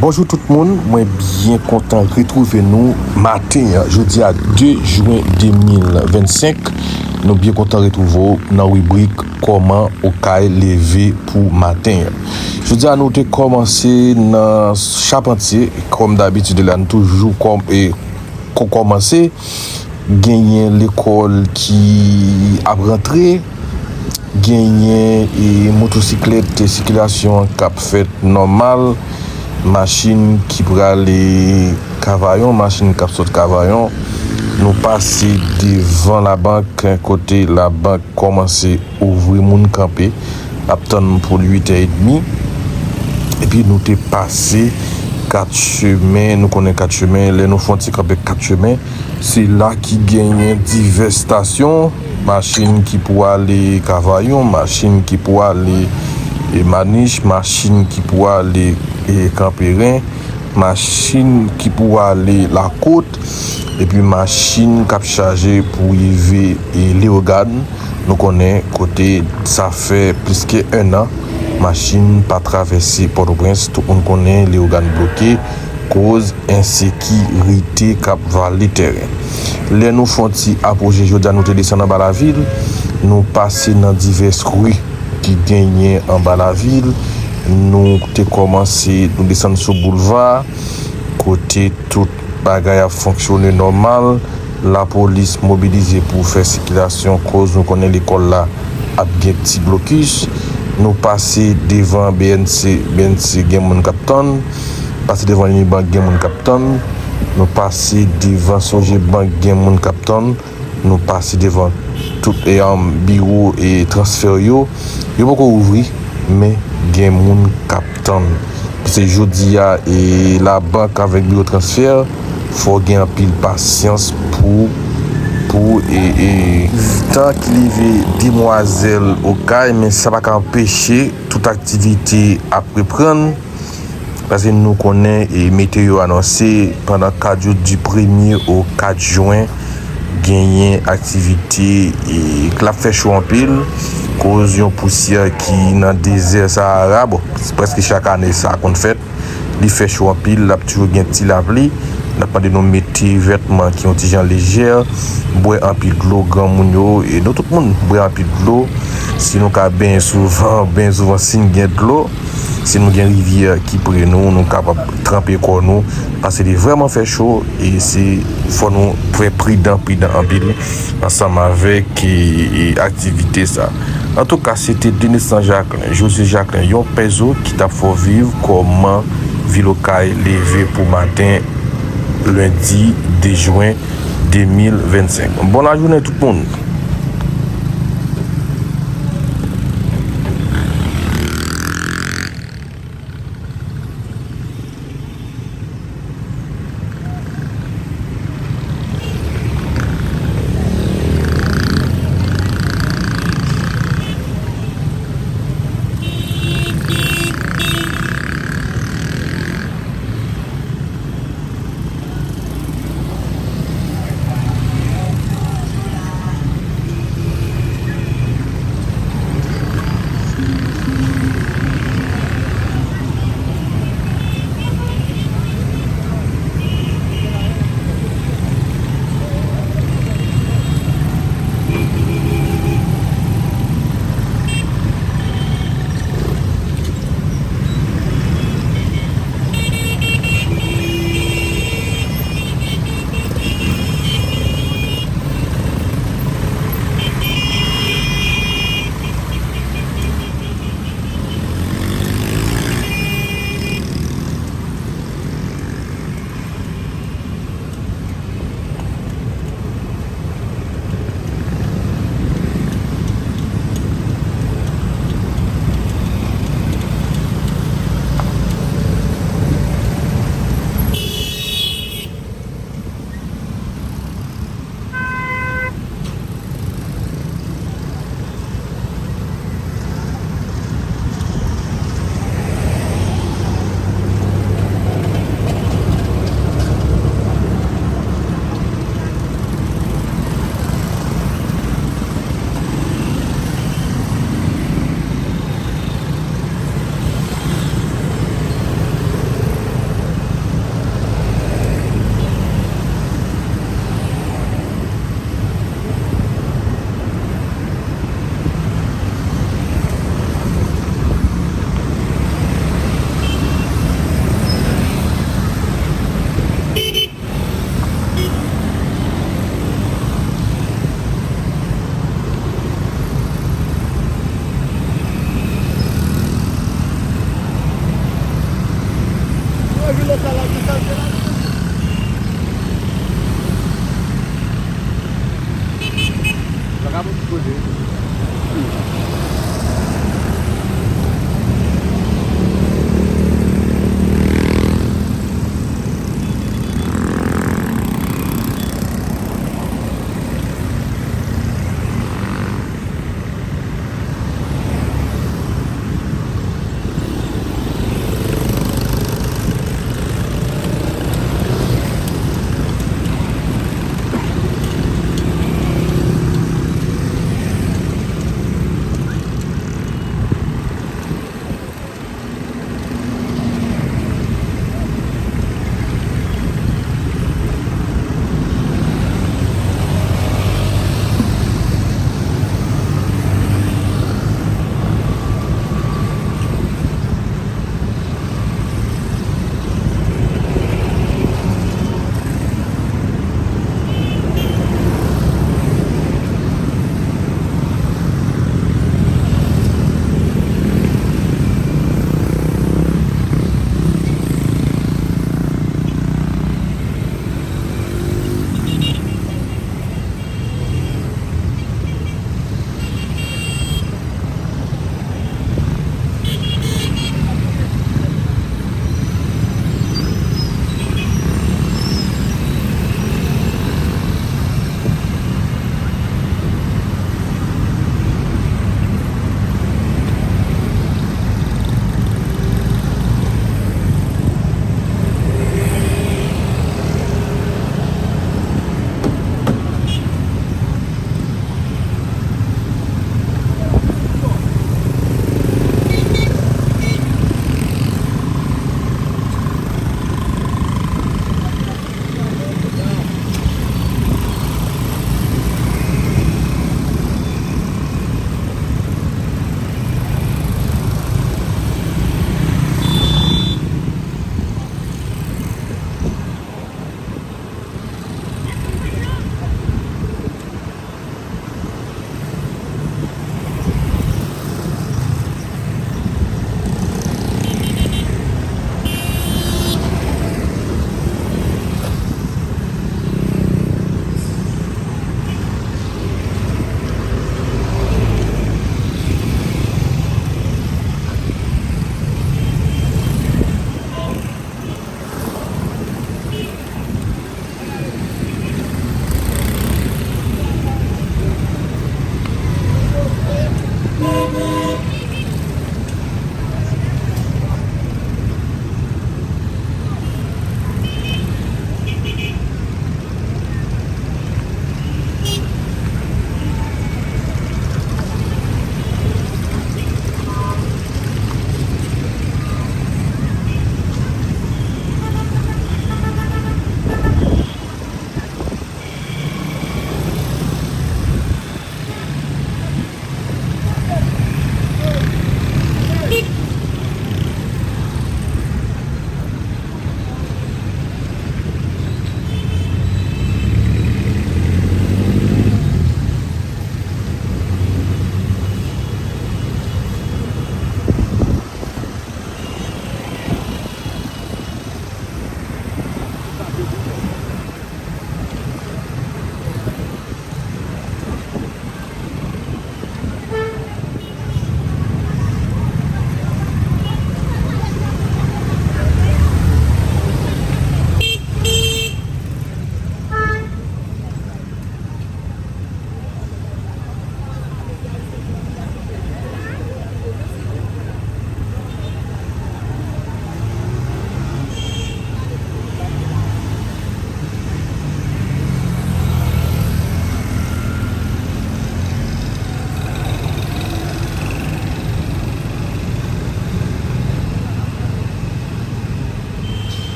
Bonjour tout le monde, moi bien content de retrouver nous matin, jeudi à 2 juin 2025. Nous bien content de retrouver dans la rubrique comment au cas levé pour matin. Je dis à nous de commencer dans Charpentier, comme d'habitude là, nous toujours comme et commencer gagner l'école qui a rentré, gagner et motocyclette circulation cap fait normal. Machine qui pour aller cavaillon, machine qui saute cavaillon, nous passer devant la banque, côté la banque commencer ouvrir mon campé, attendre pour 8h30 et puis nous t'es passé 4 chemins, nous connaissons 4 chemins, les nous font camper 4 chemins, c'est là qui gagne diverses stations, machine qui pour aller cavaillon, machine qui pour aller et maniche, machine qui pour aller et Campérin, machine qui pour aller la côte et puis machine qui a chargé pour y vivre et Léogane. Nous connaissons côté ça fait plus qu'un an machine pas traverser Port-au-Prince, tout on connaît Léogane bloqué cause insécurité cap valer terrain. Les nous font approcher Jordan nous te descendre en bas la ville, nous passer dans diverses rues qui gagnent en bas la ville. Nous avons commencé, nous descendre sur le boulevard, côté tout bagaille a fonctionné normal, la police mobilisée pour faire circulation, cause nous connaissons l'école là, a bien petit blocus, nous passer devant BNC gen moun captain, passer devant Unibank gen moun captain, nous passer devant Soje Bank gen moun captain, nous passer devant tout et bureau et transfert yo beaucoup ouvrir mais gen moun captain c'est jodi a et la banque avec bureau transfert faut gen pile patience pour et tant qu'il y demoiselle au cas mais ça va empêcher toute activité à reprendre parce que nous connaît et météo annoncé pendant 4 jours du 1er au 4 juin gagner activité et que la fait chaud en pile cause yon poussière qui dans désert Sahara bon presque chaque année ça qu'on fait il fait chaud en pile là toujours gain petit la pluie n'a pas de nous mettre vêtements qui ont des gens légers boire un pile de l'eau grand moun yo et nous tout le monde boire un pile de l'eau sinon ka bien souvent si nous gain de l'eau si nous gain rivière qui pour nous capable tremper corps nous parce que vraiment fait chaud et c'est faut nous très prudent en pile ensemble avec et activité ça. En tout cas, c'était Denis Saint-Jacques, José Jacques, yon peso qui t'a fait vivre comment Vilocaille levé pour matin lundi 2 juin 2025. Bonne journée tout le monde.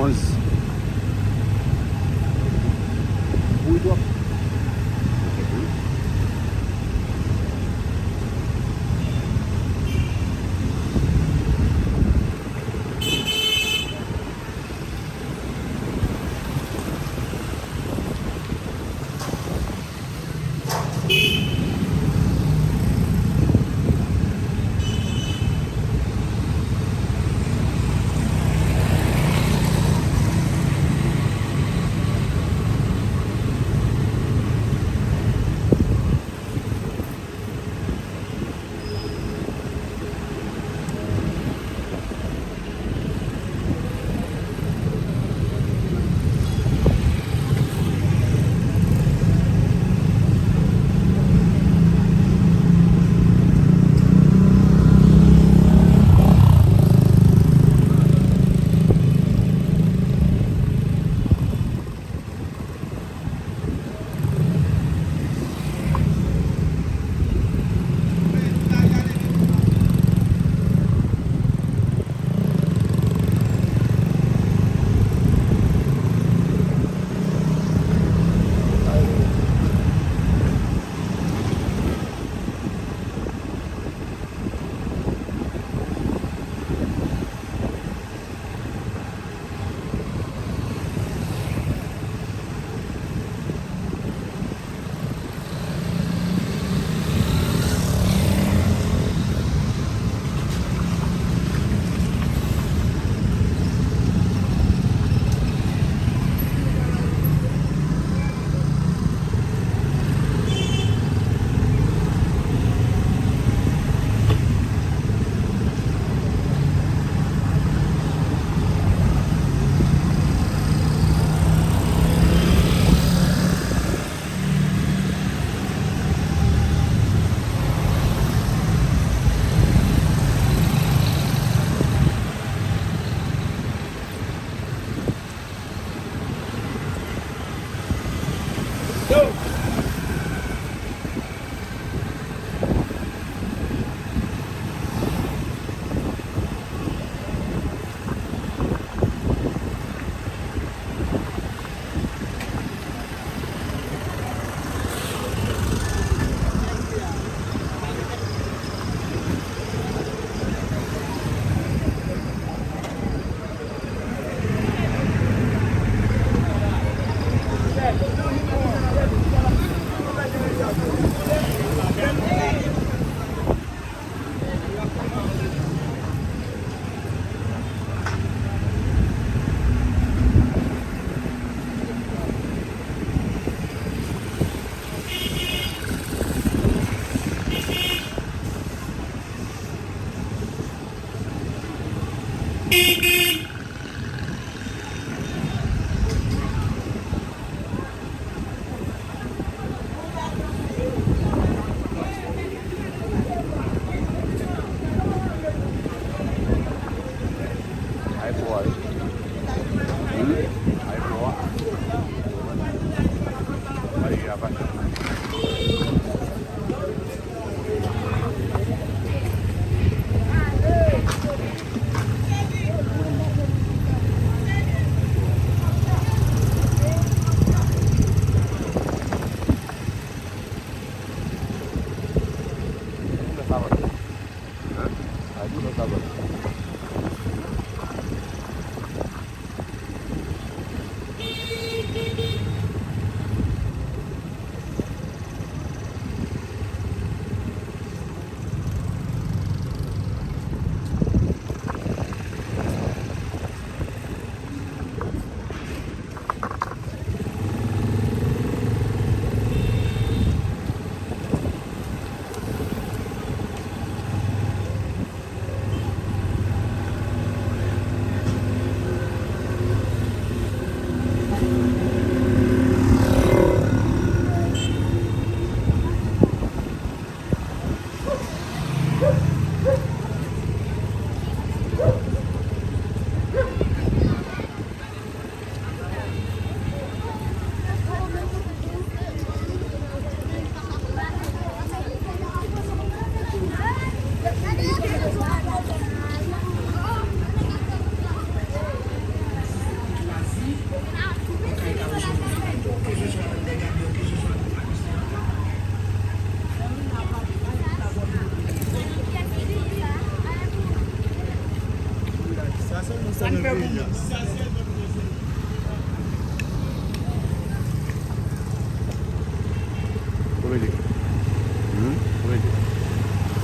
11. Oui, toi.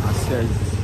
Às 16.